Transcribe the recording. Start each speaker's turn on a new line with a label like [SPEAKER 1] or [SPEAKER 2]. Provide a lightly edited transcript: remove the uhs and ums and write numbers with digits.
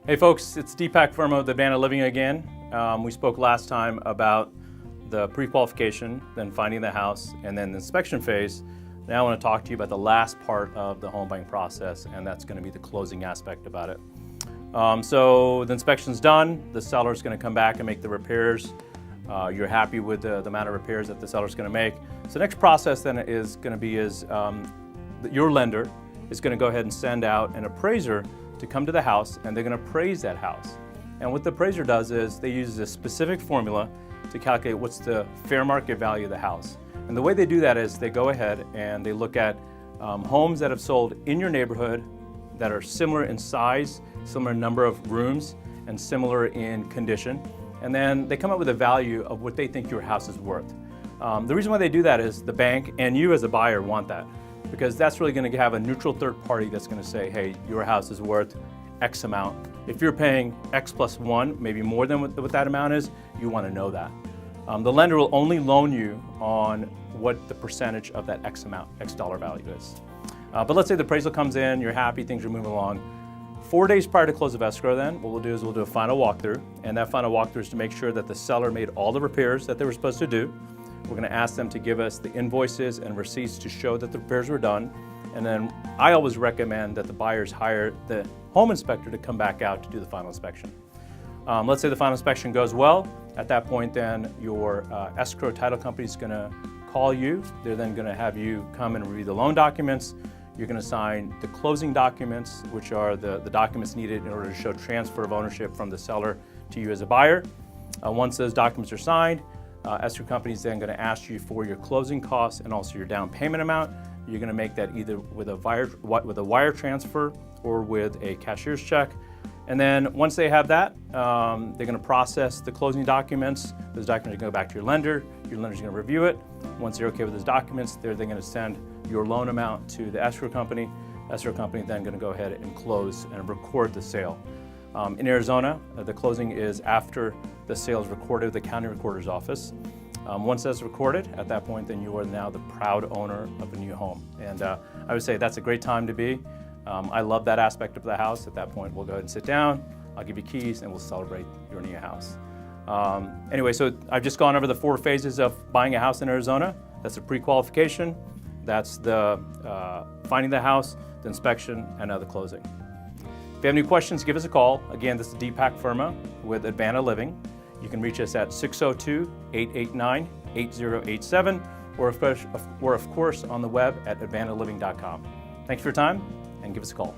[SPEAKER 1] Hey folks, it's Deepak Verma with Advanta Living again. We spoke last time about the pre-qualification, then finding the house, and then the inspection phase. Now I want to talk to you about the last part of the home buying process, and that's going to be the closing aspect about it. So the inspection's done, the seller's going to come back and make the repairs. You're happy with the amount of repairs that the seller's going to make. So the next process then is going to be your lender is going to go ahead and send out an appraiser to come to the house, and they're going to appraise that house. And what the appraiser does is they use a specific formula to calculate what's the fair market value of the house. And the way they do that is they go ahead and they look at homes that have sold in your neighborhood that are similar in size, similar number of rooms, and similar in condition. And then they come up with a value of what they think your house is worth. The reason why they do that is the bank and you as a buyer want that, because that's really going to have a neutral third party that's going to say, hey, your house is worth X amount. If you're paying X plus one, maybe more than what that amount is, you want to know that. The lender will only loan you on what the percentage of that X amount, X dollar value is. But let's say the appraisal comes in, you're happy, things are moving along. 4 days prior to close of escrow then, what we'll do is we'll do a final walkthrough, and that final walkthrough is to make sure that the seller made all the repairs that they were supposed to do. We're going to ask them to give us the invoices and receipts to show that the repairs were done. And then I always recommend that the buyers hire the home inspector to come back out to do the final inspection. Let's say the final inspection goes well. At that point then, your escrow title company is going to call you. They're then going to have you come and review the loan documents. You're going to sign the closing documents, which are the documents needed in order to show transfer of ownership from the seller to you as a buyer. Once those documents are signed, escrow company is then going to ask you for your closing costs and also your down payment amount. You're going to make that either with a wire transfer or with a cashier's check. And then once they have that, they're going to process the closing documents. Those documents are going to go back to your lender. Your lender's going to review it. Once they're okay with those documents, they're then going to send your loan amount to the escrow company. Escrow company then going to go ahead and close and record the sale. In Arizona, the closing is after the sale is recorded with the county recorder's office. Once that's recorded, at that point, then you are now the proud owner of a new home. And I would say that's a great time to be. I love that aspect of the house. At that point, we'll go ahead and sit down. I'll give you keys, and we'll celebrate your new house. Anyway, so I've just gone over the 4 phases of buying a house in Arizona. That's the pre-qualification, that's the finding the house, the inspection, and now the closing. If you have any questions, give us a call. Again, this is Deepak Verma with Advanta Living. You can reach us at 602-889-8087, or of course on the web at advantaliving.com. Thanks for your time, and give us a call.